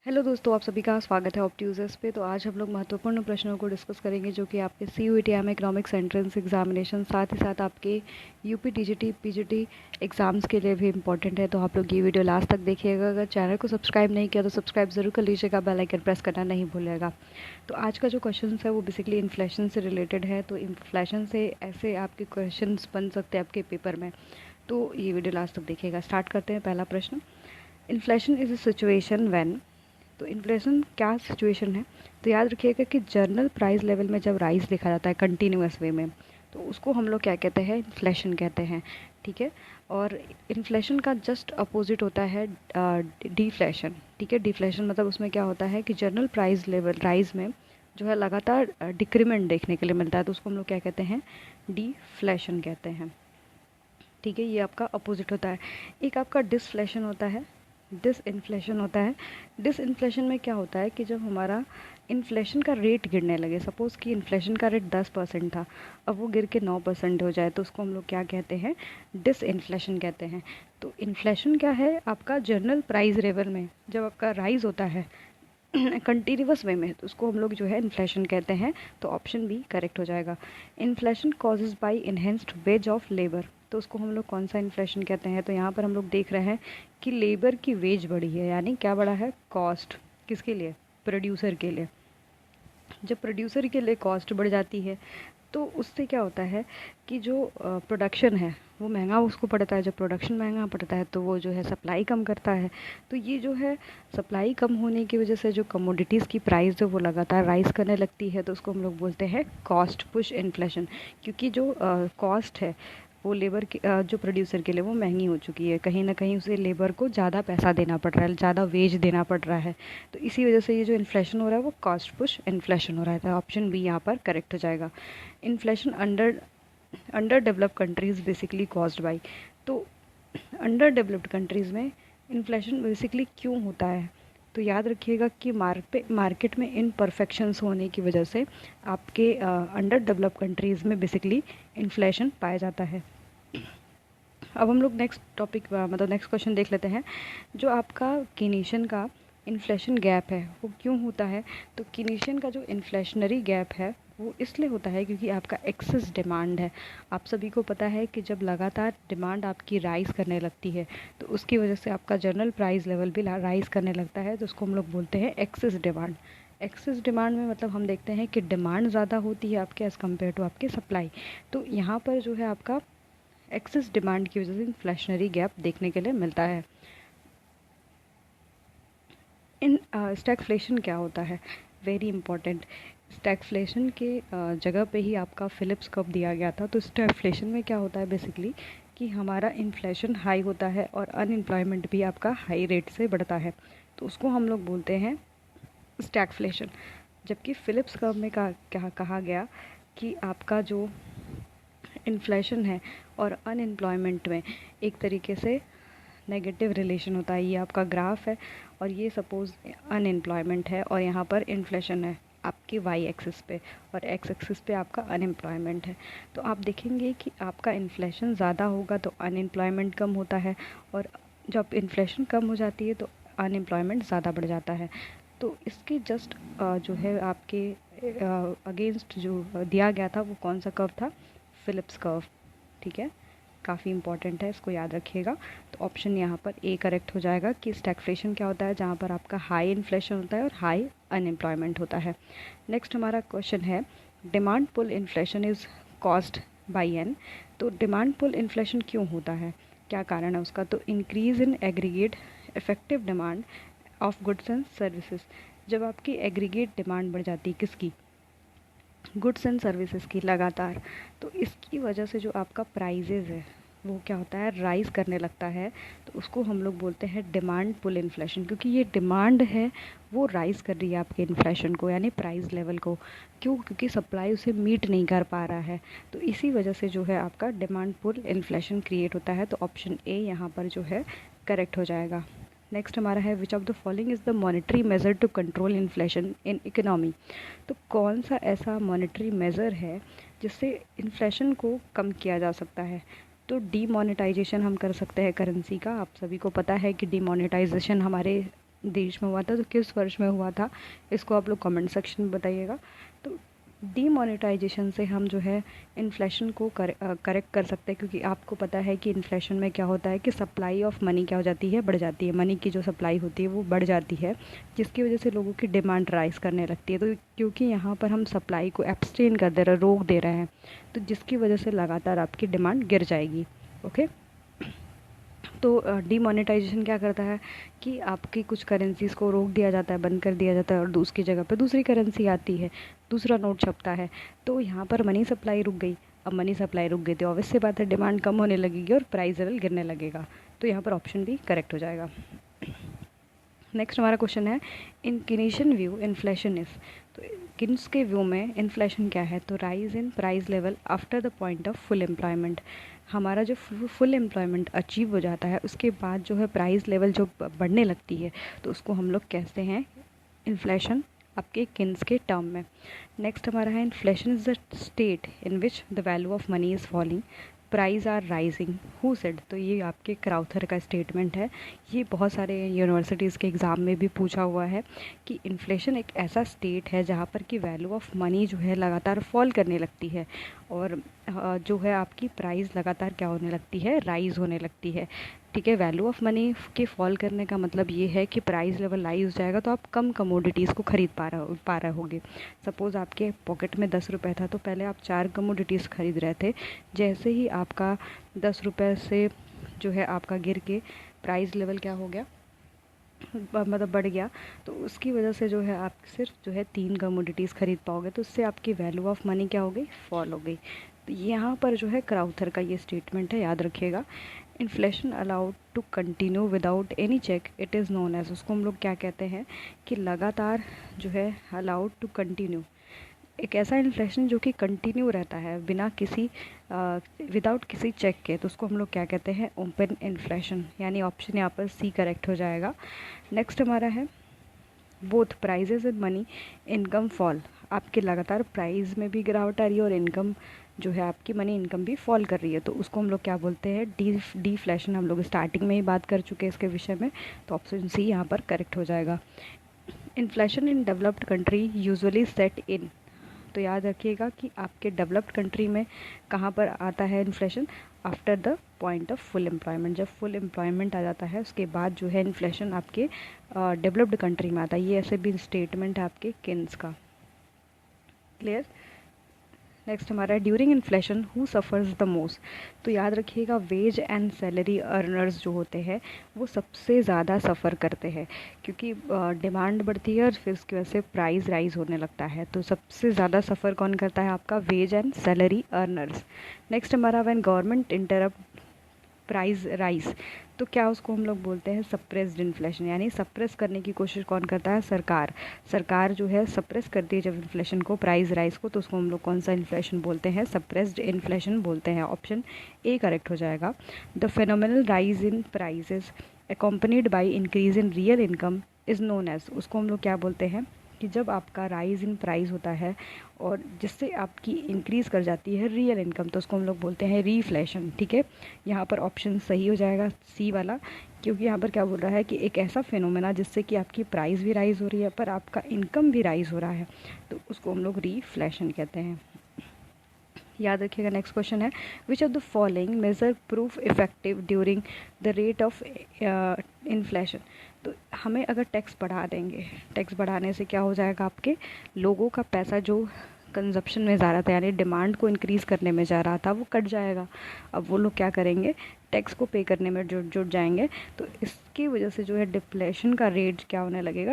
Hello दोस्तों, आप सभी का स्वागत है ऑप्ट्यूजर्स पे। तो आज हम लोग महत्वपूर्ण प्रश्नों को डिस्कस करेंगे जो कि आपके CUET M economics entrance examination, साथ ही साथ आपके यूपी टीजीटी पीजीटी एग्ज़ाम्स के लिए भी इंपॉर्टेंट है। तो आप लोग ये वीडियो लास्ट तक देखिएगा। अगर चैनल को सब्सक्राइब नहीं किया तो सब्सक्राइब ज़रूर कर लीजिएगा, बेल आइकन प्रेस करना नहीं भूलिएगा। तो आज का जो क्वेश्चन है वो बेसिकली इन्फ्लेशन से रिलेटेड है। तो इन्फ्लेशन से ऐसे आपके क्वेश्चन बन सकते हैं आपके पेपर में, तो ये वीडियो लास्ट तक देखिएगा। स्टार्ट करते हैं। पहला प्रश्न, inflation is a situation when. तो इन्फ्लेशन क्या सिचुएशन है? तो याद रखिएगा कि जर्नल प्राइस लेवल में जब राइज देखा जाता है कंटिन्यूअस वे में, तो उसको हम लोग क्या कहते हैं? इन्फ्लेशन कहते हैं। ठीक है। और इन्फ्लेशन का जस्ट अपोजिट होता है डिफ्लेशन। ठीक है। डिफ्लेशन मतलब उसमें क्या होता है कि जर्नल प्राइस लेवल राइज में जो है लगातार डिक्रीमेंट देखने के लिए मिलता है, तो उसको हम लोग क्या कहते हैं? डिफ्लेशन कहते हैं। ठीक है, ये आपका अपोजिट होता है। एक आपका डिसफ्लेशन होता है, डिसइन्फ्लेशन होता है। डिसइन्फ्लेशन में क्या होता है कि जब हमारा इन्फ्लेशन का रेट गिरने लगे, सपोज़ कि इन्फ्लेशन का रेट 10% था, अब वो गिर के 9% हो जाए, तो उसको हम लोग क्या कहते हैं? डिसइन्फ्लेशन कहते हैं। तो इन्फ्लेशन क्या है? आपका जर्नल प्राइस लेवल में जब आपका राइज होता है कंटिन्यूअस वे में, तो उसको हम लोग जो है इन्फ्लेशन कहते हैं। तो ऑप्शन बी करेक्ट हो जाएगा। Inflation causes bye enhanced ways of labour, तो उसको हम लोग कौन सा इन्फ्लेशन कहते हैं? तो यहाँ पर हम लोग देख रहे हैं कि लेबर की वेज बढ़ी है, यानी क्या बढ़ा है? कॉस्ट। किसके लिए? प्रोड्यूसर के लिए। जब प्रोड्यूसर के लिए कॉस्ट बढ़ जाती है तो उससे क्या होता है कि जो प्रोडक्शन है वो महंगा उसको पड़ता है। जब प्रोडक्शन महंगा पड़ता है तो वो जो है सप्लाई कम करता है। तो ये जो है सप्लाई कम होने की वजह से जो कमोडिटीज़ की प्राइस जो वो लगातार राइज करने लगती है, तो उसको हम लोग बोलते हैं कॉस्ट पुश इन्फ्लेशन। क्योंकि जो कॉस्ट है वो लेबर की जो प्रोड्यूसर के लिए वो महंगी हो चुकी है, कहीं ना कहीं उसे लेबर को ज़्यादा पैसा देना पड़ रहा है, ज़्यादा वेज देना पड़ रहा है। तो इसी वजह से ये जो इन्फ्लेशन हो रहा है वो कॉस्ट पुश इन्फ्लेशन हो रहा है। तो ऑप्शन बी यहाँ पर करेक्ट हो जाएगा। Inflation under developed countries basically caused by. तो अंडर डेवलप्ड कंट्रीज़ में इन्फ्लेशन बेसिकली क्यों होता है? तो याद रखिएगा कि मार्केट में इनपरफेक्शंस होने की वजह से आपके अंडर डेवलप्ड कंट्रीज़ में बेसिकली इन्फ्लेशन पाया जाता है। अब हम लोग नेक्स्ट टॉपिक मतलब नेक्स्ट क्वेश्चन देख लेते हैं। जो आपका कीनीशियन का इन्फ्लेशन गैप है वो क्यों होता है? तो कीनीशियन का जो इन्फ्लेशनरी गैप है वो इसलिए होता है क्योंकि आपका एक्सेस डिमांड है। आप सभी को पता है कि जब लगातार डिमांड आपकी राइज करने लगती है तो उसकी वजह से आपका जनरल प्राइस लेवल भी राइज करने लगता है, तो उसको हम लोग बोलते हैं एक्सेस डिमांड। एक्सेस डिमांड में मतलब हम देखते हैं कि डिमांड ज़्यादा होती है आपके एज़ कम्पेयर टू आपके सप्लाई। तो यहाँ पर जो है आपका एक्सेस डिमांड की वजह से इन्फ्लेशनरी गैप देखने के लिए मिलता है। इन स्टैगफ्लेशन क्या होता है? Very important. स्टैगफ्लेशन के जगह पे ही आपका फिलिप्स कर्व दिया गया था। तो स्टैगफ्लेशन में क्या होता है बेसिकली कि हमारा इन्फ्लेशन हाई होता है और अनएम्प्लॉयमेंट भी आपका हाई रेट से बढ़ता है, तो उसको हम लोग बोलते हैं स्टैगफ्लेशन। जबकि फिलिप्स कर्व में क्या कहा गया कि आपका जो इन्फ्लेशन है और अनएम्प्लॉयमेंट में एक तरीके से नेगेटिव रिलेशन होता है। ये आपका ग्राफ है और ये सपोज़ अनएम्प्लॉयमेंट है और यहाँ पर इन्फ्लेशन है आपके वाई एक्सिस पे, और एक्स एक्सिस पे आपका अनएम्प्लॉयमेंट है। तो आप देखेंगे कि आपका इन्फ्लेशन ज़्यादा होगा तो अनएम्प्लॉयमेंट कम होता है, और जब इन्फ्लेशन कम हो जाती है तो अनएम्प्लॉयमेंट ज़्यादा बढ़ जाता है। तो इसके जस्ट जो है आपके अगेंस्ट जो दिया गया था वो कौन सा कर्व था? Phillips curve. ठीक है, काफ़ी इंपॉर्टेंट है, इसको याद रखिएगा। तो ऑप्शन यहाँ पर ए करेक्ट हो जाएगा कि स्टैगफ्लेशन क्या होता है? जहाँ पर आपका हाई इन्फ्लेशन होता है और हाई अनएम्प्लॉयमेंट होता है। नेक्स्ट हमारा क्वेश्चन है, demand pull inflation is caused by an. तो डिमांड पुल इन्फ्लेशन क्यों होता है, क्या कारण है उसका? तो increase in aggregate effective demand of goods and services. जब आपकी एग्रीगेट डिमांड बढ़ जाती है, किसकी? गुड्स एंड सर्विसेज की, लगातार, तो इसकी वजह से जो आपका प्राइजेज़ है वो क्या होता है? राइज़ करने लगता है। तो उसको हम लोग बोलते हैं डिमांड पुल इन्फ्लेशन, क्योंकि ये डिमांड है वो राइज़ कर रही है आपके इन्फ्लेशन को, यानी प्राइस लेवल को। क्यों? क्योंकि सप्लाई उसे मीट नहीं कर पा रहा है। तो इसी वजह से जो है आपका डिमांड पुल इन्फ्लेशन क्रिएट होता है। तो ऑप्शन ए यहाँ पर जो है करेक्ट हो जाएगा। नेक्स्ट हमारा है, which of the following is the monetary measure to control inflation in economy. तो कौन सा ऐसा मॉनेटरी मेज़र है जिससे इन्फ्लेशन को कम किया जा सकता है? तो डीमोनेटाइजेशन हम कर सकते हैं करेंसी का। आप सभी को पता है कि डीमोनेटाइजेशन हमारे देश में हुआ था, तो किस वर्ष में हुआ था, इसको आप लोग कमेंट सेक्शन में बताइएगा। तो डीमोनेटाइजेशन से हम जो है इन्फ्लेशन को करेक्ट कर सकते हैं, क्योंकि आपको पता है कि इन्फ्लेशन में क्या होता है कि सप्लाई ऑफ मनी क्या हो जाती है, बढ़ जाती है। मनी की जो सप्लाई होती है वो बढ़ जाती है, जिसकी वजह से लोगों की डिमांड राइज करने लगती है। तो क्योंकि यहाँ पर हम सप्लाई को एब्सटेन कर दे रहे हैं, रोक दे रहे हैं, तो जिसकी वजह से लगातार आपकी डिमांड गिर जाएगी। ओके, तो डीमोनेटाइजेशन क्या करता है कि आपकी कुछ करेंसीज़ को रोक दिया जाता है, बंद कर दिया जाता है, और उसकी जगह पे दूसरी करेंसी आती है, दूसरा नोट छपता है। तो यहाँ पर मनी सप्लाई रुक गई। अब मनी सप्लाई रुक गई तो ऑब्वियस सी बात है, डिमांड कम होने लगेगी और प्राइस लेवल गिरने लगेगा। तो यहाँ पर ऑप्शन भी करेक्ट हो जाएगा। नेक्स्ट हमारा क्वेश्चन है, इन किनेशियन व्यू इन्फ्लेशन इज। तो किन्स के व्यू में इन्फ्लेशन क्या है, तो rise in price level after the point of full employment. हमारा जो फुल एम्प्लॉयमेंट अचीव हो जाता है उसके बाद जो है प्राइस लेवल जो बढ़ने लगती है, तो उसको हम लोग कहते हैं इन्फ्लेशन, आपके किन्स के टर्म में। नेक्स्ट हमारा है, inflation is the state in which the value of money is falling, price are rising, who said. तो ये आपके क्राउथर का स्टेटमेंट है। ये बहुत सारे यूनिवर्सिटीज़ के एग्ज़ाम में भी पूछा हुआ है कि इन्फ्लेशन एक ऐसा स्टेट है जहाँ पर कि वैल्यू ऑफ मनी जो है लगातार फॉल करने लगती है, और जो है आपकी प्राइस लगातार क्या होने लगती है, राइज होने लगती है। ठीक है, वैल्यू ऑफ मनी के फॉल करने का मतलब ये है कि प्राइस लेवल राइज हो जाएगा, तो आप कम कमोडिटीज़ को खरीद पा रहे होगे। सपोज़ आपके पॉकेट में 10 रुपये था, तो पहले आप 4 कमोडिटीज़ खरीद रहे थे। जैसे ही आपका 10 रुपये से जो है आपका गिर के प्राइस लेवल क्या हो गया, मतलब बढ़ गया, तो उसकी वजह से जो है आप सिर्फ जो है 3 कमोडिटीज़ खरीद पाओगे, तो उससे आपकी वैल्यू ऑफ मनी क्या हो गई, फॉल हो गई। तो यहाँ पर जो है क्राउथर का ये स्टेटमेंट है, याद रखिएगा। Inflation allowed to continue without any check, it is known as, उसको हम लोग क्या कहते हैं कि लगातार जो है अलाउड टू कंटिन्यू, एक ऐसा इन्फ्लेशन जो कि कंटिन्यू रहता है बिना किसी विदाउट किसी चेक के, तो उसको हम लोग क्या कहते हैं, ओपन इन्फ्लेशन। यानी ऑप्शन यहाँ पर सी करेक्ट हो जाएगा। नेक्स्ट हमारा है, both prices and money income fall, आपके लगातार प्राइस में भी गिरावट आ रही है और इनकम जो है आपकी मनी इनकम भी फॉल कर रही है, तो उसको हम लोग क्या बोलते हैं, डीफ्लेशन। हम लोग स्टार्टिंग में ही बात कर चुके हैं इसके विषय में, तो ऑप्शन सी यहाँ पर करेक्ट हो जाएगा। Inflation in developed country usually set in, तो याद रखिएगा कि आपके डेवलप्ड कंट्री में कहाँ पर आता है inflation, after the point of full employment. जब फुल एम्प्लॉयमेंट आ जाता है उसके बाद जो है इन्फ्लेशन आपके डेवलप्ड कंट्री में आता है। ये ऐसे भी स्टेटमेंट है आपके किन्स का। क्लियर। नेक्स्ट हमारा है, during inflation who suffers the most. तो याद रखिएगा, वेज एंड सैलरी अर्नर्स जो होते हैं वो सबसे ज़्यादा सफ़र करते हैं, क्योंकि डिमांड बढ़ती है और फिर उसकी वजह से प्राइस राइज होने लगता है। तो सबसे ज़्यादा सफ़र कौन करता है, आपका wage and salary earners. Next हमारा, when government interrupt price rise, तो क्या उसको हम लोग बोलते हैं सप्रेस्ड इन्फ्लेशन, यानी सप्रेस करने की कोशिश कौन करता है, सरकार। सरकार जो है सप्रेस करती है जब इन्फ्लेशन को, प्राइस राइज को, तो उसको हम लोग कौन सा इन्फ्लेशन बोलते हैं, सप्रेस्ड इन्फ्लेशन बोलते हैं। ऑप्शन ए करेक्ट हो जाएगा। The phenomenal rise in prices accompanied by increase in real income is known as, उसको हम लोग क्या बोलते हैं कि जब आपका राइज इन प्राइस होता है और जिससे आपकी इंक्रीज़ कर जाती है रियल इनकम, तो उसको हम लोग बोलते हैं रीफ्लेशन। ठीक है, यहाँ पर ऑप्शन सही हो जाएगा सी वाला, क्योंकि यहाँ पर क्या बोल रहा है कि एक ऐसा फिनोमेना जिससे कि आपकी प्राइस भी राइज हो रही है पर आपका इनकम भी राइज हो रहा है, तो उसको हम लोग रीफ्लेशन कहते हैं। याद रखिएगा। नेक्स्ट क्वेश्चन है, which of the following measure proof effective during the rate of inflation. तो हमें अगर टैक्स बढ़ा देंगे, टैक्स बढ़ाने से क्या हो जाएगा, आपके लोगों का पैसा जो कंजप्शन में जा रहा था, यानी डिमांड को इंक्रीज़ करने में जा रहा था, वो कट जाएगा। अब वो लोग क्या करेंगे, टैक्स को पे करने में जुट जाएंगे। तो इसकी वजह से जो है डिप्लेशन का रेट क्या होने लगेगा,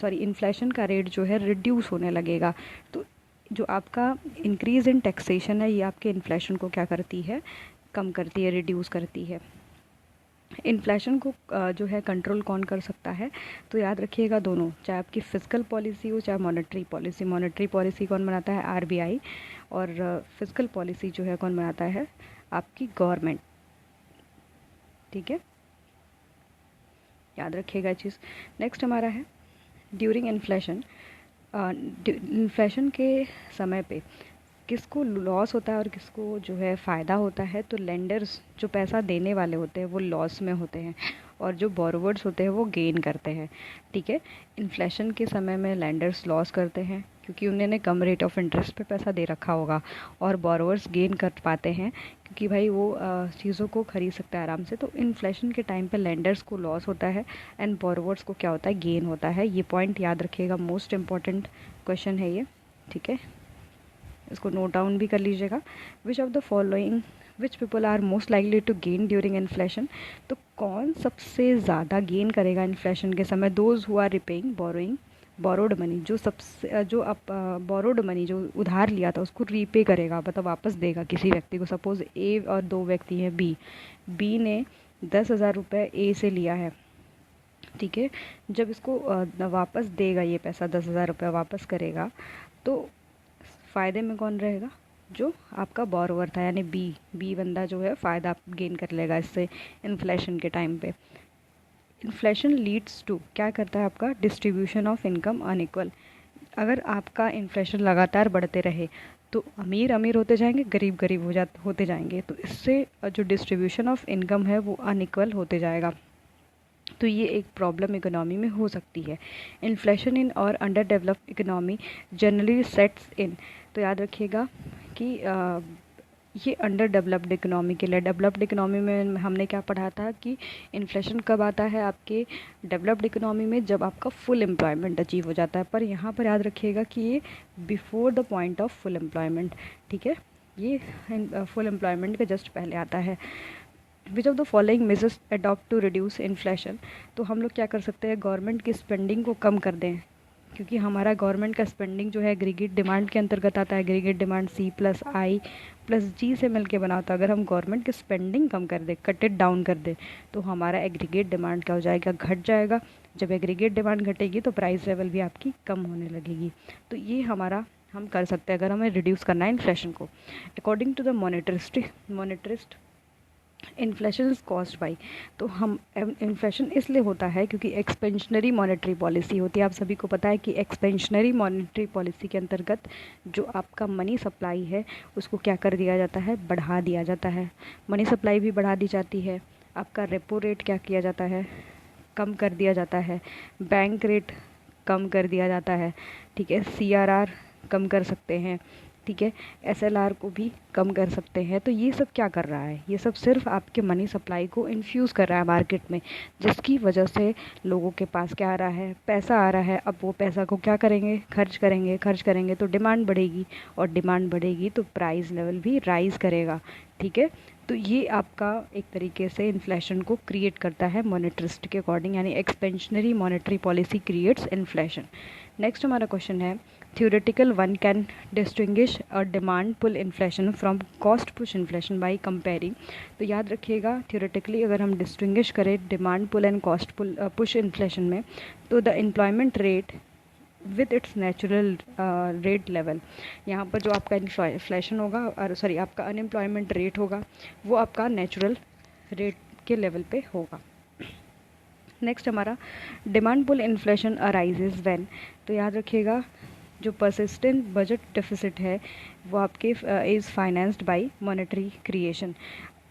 इन्फ्लेशन का रेट जो है रिड्यूस होने लगेगा। तो जो आपका इंक्रीज़ इन टैक्सेशन है ये आपके इन्फ्लेशन को क्या करती है, कम करती है, रिड्यूस करती है। इन्फ्लेशन को जो है कंट्रोल कौन कर सकता है, तो याद रखिएगा दोनों, चाहे आपकी फिजिकल पॉलिसी हो चाहे मॉनेटरी पॉलिसी। मॉनेटरी पॉलिसी कौन बनाता है, आरबीआई, और फिजिकल पॉलिसी जो है कौन बनाता है, आपकी गवर्नमेंट। ठीक है, याद रखिएगा चीज़। नेक्स्ट हमारा है, ड्यूरिंग इन्फ्लेशन, इन्फ्लेशन के समय पे किसको लॉस होता है और किसको जो है फ़ायदा होता है, तो लेंडर्स जो पैसा देने वाले होते हैं वो लॉस में होते हैं, और जो बोरोवर्स होते हैं वो गेन करते हैं, ठीक है। इन्फ्लेशन के समय में लेंडर्स लॉस करते हैं क्योंकि उन्होंने कम रेट ऑफ इंटरेस्ट पे पैसा दे रखा होगा, और बोरोवर्स गेन कर पाते हैं क्योंकि भाई वो चीज़ों को खरीद सकता है आराम से। तो इन्फ्लेशन के टाइम पे लेंडर्स को लॉस होता है एंड बोरोवर्स को क्या होता है, गेन होता है। ये पॉइंट याद रखिएगा, मोस्ट इम्पॉर्टेंट क्वेश्चन है ये, ठीक है। इसको नोट डाउन भी कर लीजिएगा। Which of the following which people are most likely to gain during inflation, तो कौन सबसे ज़्यादा गेन करेगा इन्फ्लेशन के समय? Those who are repaying borrowed money, जो सबसे जो आप बोरोड मनी जो उधार लिया था उसको रीपे करेगा, मतलब वापस देगा किसी व्यक्ति को। सपोज ए और दो व्यक्ति हैं, बी ने 10,000 रुपये ए से लिया है, ठीक है। जब इसको वापस देगा, ये पैसा 10,000 रुपये वापस करेगा, तो फ़ायदे में कौन रहेगा? जो आपका बोरोवर था, यानी बी बंदा जो है फ़ायदा गेन कर लेगा इससे इन्फ्लेशन के टाइम पे। इन्फ्लेशन लीड्स टू, क्या करता है आपका? Distribution of income unequal. अगर आपका इन्फ्लेशन लगातार बढ़ते रहे तो अमीर अमीर होते जाएंगे, गरीब गरीब होते जाएंगे, तो इससे जो डिस्ट्रीब्यूशन ऑफ इनकम है वो अनइक्वल होते जाएगा। तो ये एक प्रॉब्लम इकोनॉमी में हो सकती है। इन्फ्लेशन इन और under developed economy generally sets in, तो याद रखिएगा कि ये अंडर डेवलप्ड इकोनॉमी के लिए, डेवलप्ड इकोनॉमी में हमने क्या पढ़ा था कि इन्फ्लेशन कब आता है आपके डेवलप्ड इकोनॉमी में? जब आपका फुल एम्प्लॉयमेंट अचीव हो जाता है। पर यहाँ पर याद रखिएगा कि ये before the point of full employment, ठीक है, ये फुल एम्प्लॉयमेंट के जस्ट पहले आता है। Which of the following measures adopt to reduce inflation, तो हम लोग क्या कर सकते हैं? गवर्नमेंट की स्पेंडिंग को कम कर दें, क्योंकि हमारा गवर्नमेंट का स्पेंडिंग जो है एग्रीगेट डिमांड के अंतर्गत आता है। एग्रीगेट डिमांड C+I+G से मिलके बना होता है। अगर हम गवर्नमेंट की स्पेंडिंग कम कर दे, कट इट डाउन कर दे, तो हमारा एग्रीगेट डिमांड क्या हो जाएगा? घट जाएगा। जब एग्रीगेट डिमांड घटेगी तो प्राइस लेवल भी आपकी कम होने लगेगी। तो ये हमारा हम कर सकते हैं अगर हमें रिड्यूस करना है इन्फ्लेशन को। According to the monetarist inflation is caused by, तो हम इन्फ्लेशन इसलिए होता है क्योंकि एक्सपेंशनरी मॉनेटरी पॉलिसी होती है। आप सभी को पता है कि एक्सपेंशनरी मॉनेटरी पॉलिसी के अंतर्गत जो आपका मनी सप्लाई है उसको क्या कर दिया जाता है? बढ़ा दिया जाता है। मनी सप्लाई भी बढ़ा दी जाती है। आपका रेपो रेट क्या किया जाता है? कम कर दिया जाता है। बैंक रेट कम कर दिया जाता है, ठीक है। CRR कम कर सकते हैं, ठीक है। SLR को भी कम कर सकते हैं। तो ये सब क्या कर रहा है? ये सब सिर्फ आपके मनी सप्लाई को इन्फ्यूज़ कर रहा है मार्केट में, जिसकी वजह से लोगों के पास क्या आ रहा है? पैसा आ रहा है। अब वो पैसा को क्या करेंगे? खर्च करेंगे तो डिमांड बढ़ेगी, और डिमांड बढ़ेगी तो प्राइस लेवल भी राइज करेगा, ठीक है। तो ये आपका एक तरीके से इन्फ्लेशन को क्रिएट करता है मॉनेटरिस्ट के अकॉर्डिंग, यानी expansionary monetary policy creates inflation. Next हमारा क्वेश्चन है, theoretical one can distinguish a demand pull inflation from cost push inflation by comparing, तो याद रखिएगा theoretically अगर हम distinguish करें demand pull and cost push inflation में, तो the employment rate with its natural rate level, यहाँ पर जो आपका इन्फ्लेशन होगा और सॉरी आपका अनएम्प्लॉयमेंट रेट होगा वो आपका नेचुरल रेट के लेवल पे होगा। नेक्स्ट हमारा demand pull inflation arises when, तो याद रखिएगा जो परसिस्टेंट बजट डेफिसिट है वो आपके is financed by monetary creation.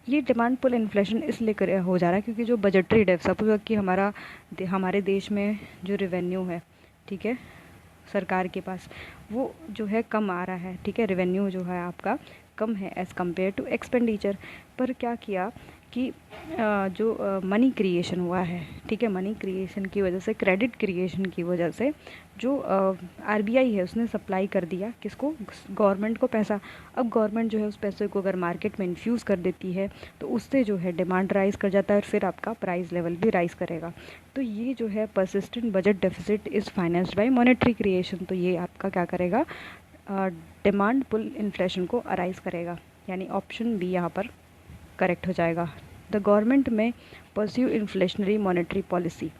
ये डिमांड पुल इन्फ्लेशन इसलिए हो जा रहा है क्योंकि जो बजटरी डेफिसिट, सपोज कि हमारे देश में जो रेवेन्यू है, ठीक है, सरकार के पास वो जो है कम आ रहा है, ठीक है, रेवेन्यू जो है आपका कम है एज़ कम्पेयर टू एक्सपेंडिचर। पर क्या किया कि जो मनी क्रिएशन हुआ है, ठीक है, मनी क्रिएशन की वजह से, क्रेडिट क्रिएशन की वजह से जो RBI है उसने सप्लाई कर दिया किसको? गवर्नमेंट को पैसा। अब गवर्नमेंट जो है उस पैसे को अगर मार्केट में इन्फ्यूज़ कर देती है तो उससे जो है डिमांड राइज कर जाता है और फिर आपका प्राइस लेवल भी राइज करेगा। तो ये जो है persistent budget deficit is financed by monetary creation, तो ये आपका क्या करेगा? डिमांड पुल इन्फ्लेशन को अराइज करेगा, यानी ऑप्शन बी यहाँ पर करेक्ट हो जाएगा। द गवर्नमेंट में परस्यू इन्फ्लेशनरी मॉनेटरी पॉलिसी,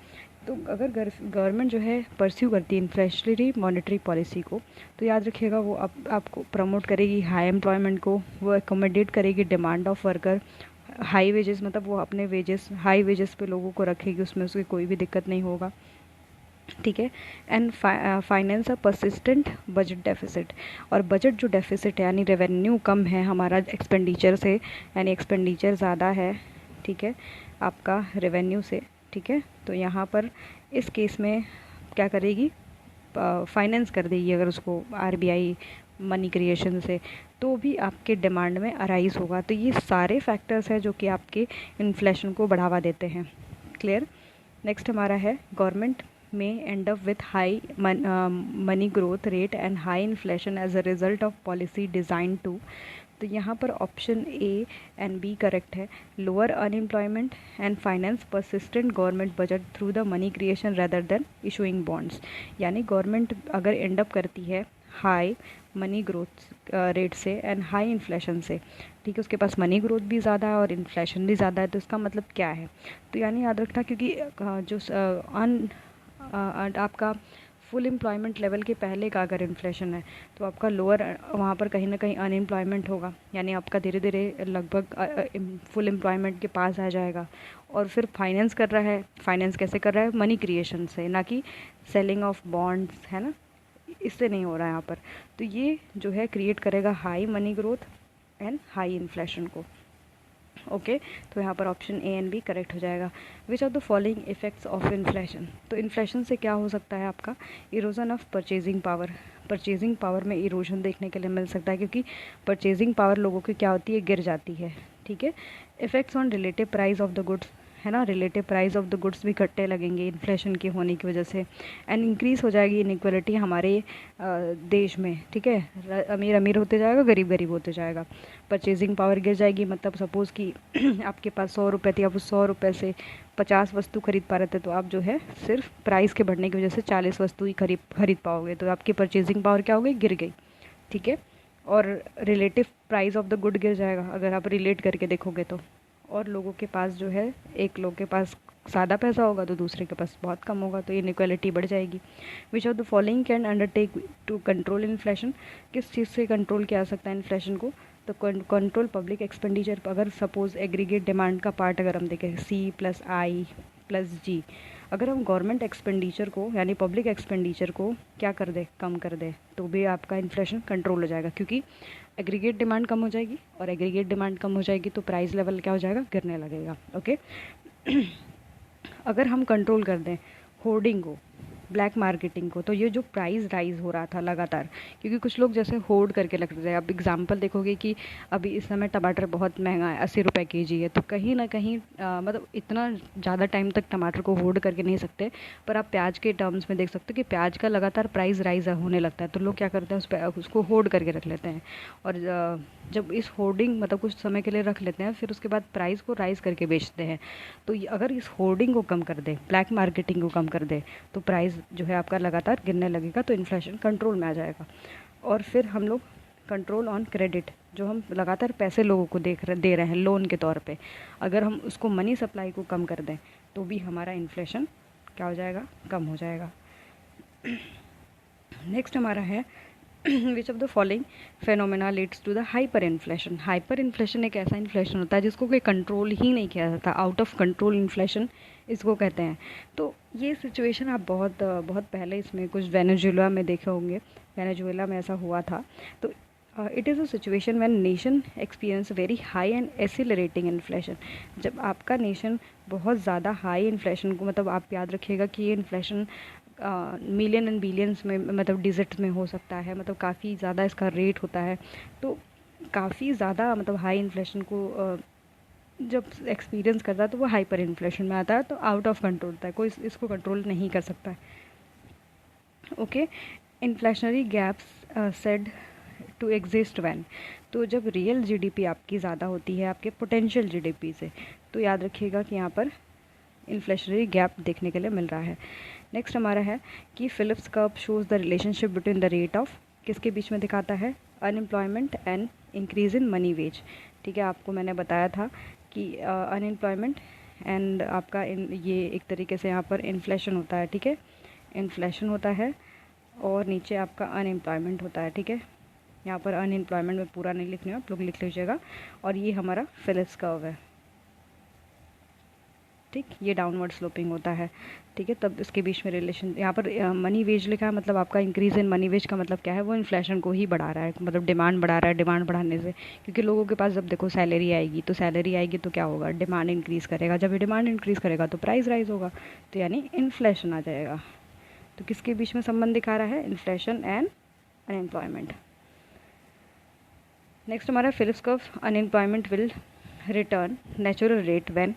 तो अगर गवर्नमेंट जो है परस्यू करती है इन्फ्लेशनरी मॉनेटरी पॉलिसी को, तो याद रखिएगा वो आपको प्रमोट करेगी हाई एम्प्लॉयमेंट को, वो एकोमोडेट करेगी demand of worker, high wages, मतलब वो अपने हाई वेजेस पे लोगों को रखेगी, उसमें उसकी कोई भी दिक्कत नहीं होगा, ठीक है। And finance a persistent budget deficit, और बजट जो डेफिसिट है यानी रेवेन्यू कम है हमारा एक्सपेंडिचर से, यानी एक्सपेंडिचर ज़्यादा है, ठीक है, आपका रेवेन्यू से, ठीक है। तो यहाँ पर इस केस में क्या करेगी, फाइनेंस कर देगी अगर उसको आरबीआई मनी क्रिएशन से, तो भी आपके डिमांड में अराइज होगा। तो ये सारे फैक्टर्स हैं जो कि आपके इन्फ्लेशन को बढ़ावा देते हैं। क्लियर। नेक्स्ट हमारा है गवर्नमेंट में end up with high money growth rate and high inflation as a result of policy design to. तो यहाँ पर option A and B correct है। Lower unemployment and finance persistent government budget through the money creation rather than issuing bonds. यानी government अगर end up करती है high money growth rate से and high inflation से, ठीक है, उसके पास मनी ग्रोथ भी ज़्यादा है और इन्फ्लेशन भी ज़्यादा है, तो इसका मतलब क्या है। तो यानी याद रखना, क्योंकि जो आपका फुल एम्प्लॉयमेंट लेवल के पहले का अगर इन्फ्लेशन है तो आपका लोअर वहाँ पर कहीं ना कहीं अनएम्प्लॉयमेंट होगा, यानी आपका धीरे धीरे लगभग फुल एम्प्लॉयमेंट के पास आ जाएगा। और फिर फाइनेंस कर रहा है, फाइनेंस कैसे कर रहा है, मनी क्रिएशन से, ना कि सेलिंग ऑफ बॉन्ड्स, है ना, इससे नहीं हो रहा है यहाँ पर। तो ये जो है क्रिएट करेगा high money growth and high inflation को। ओके, तो यहाँ पर option A and B correct हो जाएगा। Which of the following effects of inflation. तो इन्फ्लेशन से क्या हो सकता है आपका, erosion of purchasing power. Purchasing power में इरोजन देखने के लिए मिल सकता है, क्योंकि परचेजिंग पावर लोगों की क्या होती है, गिर जाती है। ठीक है। Effects on relative price of the goods, है ना, relative price of the goods भी घटने लगेंगे इन्फ्लेशन के होने की वजह से। एंड इंक्रीज़ हो जाएगी इनइक्वालिटी हमारे देश में। ठीक है, अमीर अमीर होते जाएगा, गरीब गरीब होते जाएगा। परचेजिंग पावर गिर जाएगी, मतलब सपोज़ कि आपके पास 100 रुपये थी, आप उस 100 रुपये से 50 वस्तु खरीद पा रहे थे, तो आप जो है सिर्फ प्राइस के बढ़ने की वजह से 40 वस्तु ही खरीद पाओगे, तो आपकी परचेजिंग पावर क्या हो गई, गिर गई। ठीक है। और relative price of the good गिर जाएगा अगर आप रिलेट करके देखोगे तो। और लोगों के पास जो है, एक लोग के पास ज़्यादा पैसा होगा तो दूसरे के पास बहुत कम होगा, तो इनइक्वालिटी बढ़ जाएगी। Which of the following can undertake to control inflation. किस चीज़ से कंट्रोल किया जा सकता है इन्फ्लेशन को, तो कंट्रोल पब्लिक एक्सपेंडिचर। अगर सपोज एग्रीगेट डिमांड का पार्ट अगर हम देखें C+I+G, अगर हम गवर्नमेंट एक्सपेंडिचर को यानी पब्लिक एक्सपेंडिचर को क्या कर दे, कम कर दे, तो भी आपका इन्फ्लेशन कंट्रोल हो जाएगा, क्योंकि एग्रीगेट डिमांड कम हो जाएगी, और एग्रीगेट डिमांड कम हो जाएगी तो प्राइस लेवल क्या हो जाएगा, गिरने लगेगा। ओके। अगर हम कंट्रोल कर दें होर्डिंग को, ब्लैक मार्केटिंग को, तो ये जो प्राइस राइज हो रहा था लगातार, क्योंकि कुछ लोग जैसे होर्ड करके रखते थे। अब एग्जांपल देखोगे कि अभी इस समय टमाटर बहुत महंगा है, 80 रुपये केजी है, तो कहीं ना कहीं मतलब इतना ज़्यादा टाइम तक टमाटर को होल्ड करके नहीं सकते। पर आप प्याज के टर्म्स में देख सकते हो कि प्याज का लगातार प्राइस राइज होने लगता है, तो लोग क्या करते हैं, उसको होल्ड करके रख लेते हैं। और जब इस होर्डिंग मतलब कुछ समय के लिए रख लेते हैं, फिर उसके बाद प्राइस को राइज करके बेचते हैं। तो अगर इस होर्डिंग को कम कर दे, ब्लैक मार्केटिंग को कम कर दे, तो प्राइस जो है आपका लगातार गिरने लगेगा, तो इन्फ्लेशन कंट्रोल में आ जाएगा। और फिर हम लोग कंट्रोल ऑन क्रेडिट, जो हम लगातार पैसे लोगों को दे रहे हैं लोन के तौर पे, अगर हम उसको मनी सप्लाई को कम कर दें तो भी हमारा इन्फ्लेशन क्या हो जाएगा, कम हो जाएगा। नेक्स्ट हमारा है which of the following phenomena leads to the hyper inflation. Hyper inflation एक ऐसा इन्फ्लेशन होता है जिसको कोई कंट्रोल ही नहीं किया जाता, आउट ऑफ कंट्रोल इन्फ्लेशन इसको कहते हैं। तो ये सिचुएशन आप बहुत पहले इसमें कुछ वेनेजुएला में देखे होंगे, वेनेजुएला में ऐसा हुआ था। तो it is a situation when nation experience very high and accelerating inflation. जब आपका नेशन बहुत ज़्यादा हाई इन्फ्लेशन को, मतलब आप याद रखिएगा कि ये इन्फ्लेशन मिलियन एंड बिलियंस में, मतलब डिजिट्स में हो सकता है, मतलब काफ़ी ज़्यादा इसका रेट होता है। तो काफ़ी ज़्यादा मतलब हाई इन्फ्लेशन को जब एक्सपीरियंस करता है तो वो हाइपर इन्फ्लेशन में आता है, तो आउट ऑफ कंट्रोल होता है, कोई इसको कंट्रोल नहीं कर सकता है। Okay. Inflationary gaps said to exist when. तो जब रियल जीडीपी आपकी ज़्यादा होती है आपके पोटेंशियल जीडीपी से, तो याद रखिएगा कि यहाँ पर इन्फ्लेशनरी गैप देखने के लिए मिल रहा है। नेक्स्ट हमारा है कि Phillips curve shows the relationship between the rate of, किसके बीच में दिखाता है, unemployment and increase in money wage. ठीक है, आपको मैंने बताया था कि अनएम्प्लॉयमेंट एंड आपका ये एक तरीके से यहाँ पर इन्फ्लेशन होता है। ठीक है, इन्फ्लेशन होता है और नीचे आपका अनएम्प्लॉयमेंट होता है। ठीक है, यहाँ पर अनएम्प्लॉयमेंट में पूरा नहीं लिखने, आप लोग लिख लीजिएगा। और ये हमारा फिलिप्स कर्व है। ठीक, ये डाउनवर्ड स्लोपिंग होता है। ठीक है, तब इसके बीच में रिलेशन यहाँ पर मनी वेज लिखा है, मतलब आपका इंक्रीज इन मनी वेज का मतलब क्या है, वो इन्फ्लेशन को ही बढ़ा रहा है, मतलब डिमांड बढ़ा रहा है। डिमांड बढ़ाने से, क्योंकि लोगों के पास जब देखो सैलरी आएगी तो क्या होगा, डिमांड इंक्रीज़ करेगा। जब ये डिमांड इंक्रीज़ करेगा तो प्राइस राइज होगा, तो यानी इन्फ्लेशन आ जाएगा। तो किसके बीच में संबंध दिखा रहा है, इन्फ्लेशन एंड अनएम्प्लॉयमेंट। नेक्स्ट हमारा Phillips curve, unemployment will return natural rate when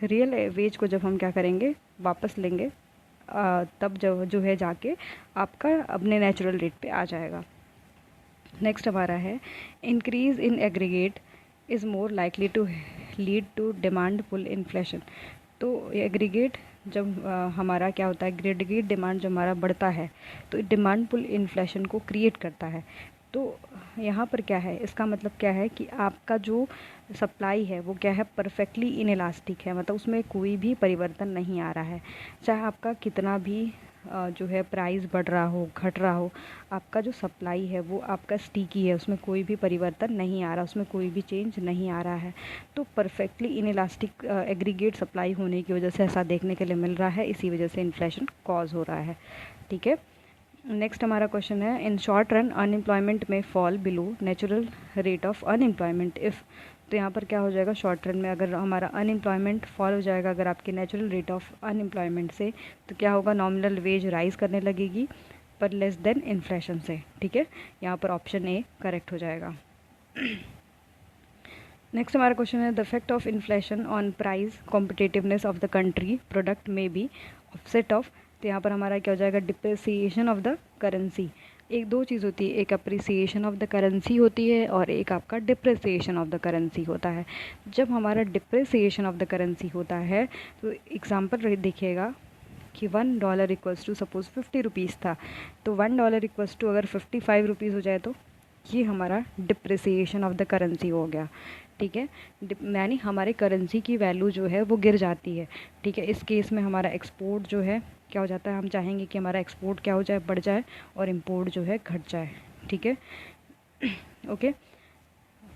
real veg को जब हम क्या करेंगे, वापस लेंगे, तब जो है जाके आपका अपने नेचुरल रेट पे आ जाएगा। नेक्स्ट हमारा है increase in aggregate is more likely to lead to demand pull inflation. तो एग्रीगेट जब हमारा क्या होता है, एग्रीगेट डिमांड जब हमारा बढ़ता है तो डिमांड पुल इन्फ्लेशन को क्रिएट करता है। तो यहाँ पर क्या है, इसका मतलब क्या है कि आपका जो सप्लाई है वो क्या है, परफेक्टली इनइलास्टिक है, मतलब उसमें कोई भी परिवर्तन नहीं आ रहा है। चाहे आपका कितना भी जो है प्राइस बढ़ रहा हो, घट रहा हो, आपका जो सप्लाई है वो आपका स्टिकी है, उसमें कोई भी परिवर्तन नहीं आ रहा, उसमें कोई भी चेंज नहीं आ रहा है। तो परफेक्टली इनइलास्टिक एग्रीगेट सप्लाई होने की वजह से ऐसा देखने के लिए मिल रहा है, इसी वजह से इन्फ्लेशन कॉज हो रहा है। ठीक है, नेक्स्ट हमारा क्वेश्चन है इन शॉर्ट रन अनएम्प्लॉयमेंट में fall below natural rate of unemployment if. तो यहाँ पर क्या हो जाएगा, शॉर्ट रन में अगर हमारा अनएम्प्लॉयमेंट फॉल हो जाएगा अगर आपके नेचुरल रेट ऑफ अनएम्प्लॉयमेंट से, तो क्या होगा, नॉमिनल वेज राइज करने लगेगी पर लेस देन इन्फ्लेशन से। ठीक है, यहाँ पर ऑप्शन ए करेक्ट हो जाएगा। नेक्स्ट हमारा क्वेश्चन है the effect of inflation on price competitiveness of the country product में बी ऑफसेट ऑफ। तो यहाँ पर हमारा क्या हो जाएगा, डिप्रिसिएशन ऑफ द करेंसी। एक दो चीज़ होती है, एक अप्रिसिएशन ऑफ द करेंसी होती है और एक आपका डिप्रिसिएशन ऑफ द करेंसी होता है। जब हमारा डिप्रिसिएशन ऑफ द करेंसी होता है तो एग्जांपल देखिएगा कि $1 इक्वल्स टू सपोज 50 रुपीज़ था, तो $1 इक्वल्स टू अगर 55 रुपीज़ हो जाए तो ये हमारा डिप्रिसिएशन ऑफ द करेंसी हो गया। ठीक है, यानी हमारे करेंसी की वैल्यू जो है वो गिर जाती है। ठीक है, इस केस में हमारा एक्सपोर्ट जो है क्या हो जाता है, हम चाहेंगे कि हमारा एक्सपोर्ट क्या हो जाए, बढ़ जाए, और इंपोर्ट जो है घट जाए। ठीक है, ओके,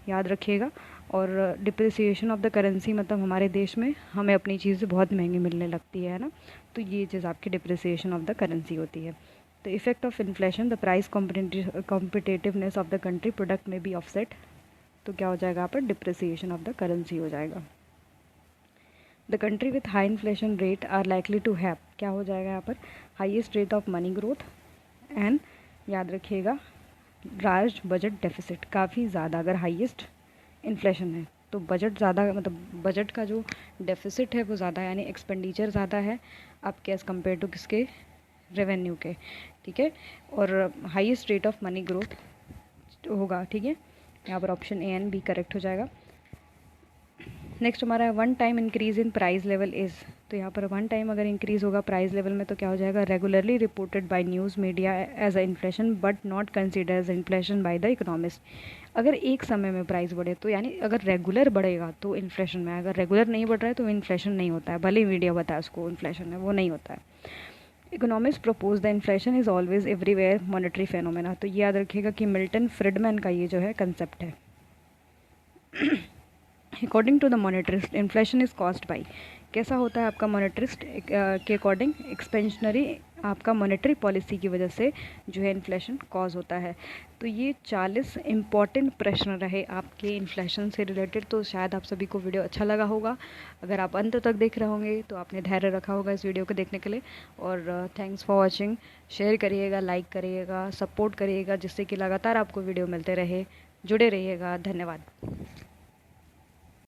याद रखिएगा। और डिप्रिसिएशन ऑफ द करेंसी मतलब हमारे देश में हमें अपनी चीज़ें बहुत महंगी मिलने लगती है ना, तो ये चीज़ आपकी डिप्रिसिएशन ऑफ द करेंसी होती है। तो effect of inflation the price competitiveness of the country product में बी ऑफसेट। तो क्या हो जाएगा यहाँ पर, डिप्रिसिएशन ऑफ द करेंसी हो जाएगा। The country with high inflation rate are likely to have, क्या हो जाएगा यहाँ पर, highest rate of money growth and याद रखिएगा लार्ज बजट डेफिसिट। काफ़ी ज़्यादा अगर हाईएस्ट इन्फ्लेशन है तो बजट ज़्यादा, मतलब बजट का जो डेफिसिट है वो ज़्यादा है, यानी एक्सपेंडिचर ज़्यादा है आपके एज़ कम्पेयर टू किसके, रेवेन्यू के। ठीक है, और highest rate of money growth होगा। ठीक है, यहाँ पर option A and B correct हो जाएगा। नेक्स्ट हमारा one time increase in price level is. तो यहाँ पर वन टाइम अगर इंक्रीज़ होगा प्राइस लेवल में तो क्या हो जाएगा, regularly reported by news media as a inflation but not consider as inflation by the economist. अगर एक समय में प्राइस बढ़े तो यानी अगर रेगुलर बढ़ेगा तो इन्फ्लेशन में, अगर रेगुलर नहीं बढ़ रहा है तो इन्फ्लेशन नहीं होता है, भले ही मीडिया बताए उसको इन्फ्लेशन है, वो नहीं होता है। Economist propose the inflation is always everywhere monetary phenomena. तो ये याद रखिएगा कि मिल्टन फ्रिडमैन का ये जो है कंसेप्ट है। According to the monetarist inflation is caused by, कैसा होता है आपका मॉनेटरिस्ट के अकॉर्डिंग, एक्सपेंशनरी आपका मॉनेटरी पॉलिसी की वजह से जो है इन्फ्लेशन कॉज होता है। तो ये 40 इम्पॉर्टेंट प्रश्न रहे आपके इन्फ्लेशन से रिलेटेड। तो शायद आप सभी को वीडियो अच्छा लगा होगा, अगर आप अंत तक देख रहे होंगे तो आपने धैर्य रखा होगा इस वीडियो को देखने के लिए। और थैंक्स फॉर वॉचिंग, शेयर करिएगा, लाइक करिएगा, सपोर्ट करिएगा, जिससे कि लगातार आपको वीडियो मिलते रहे। जुड़े रहिएगा, धन्यवाद।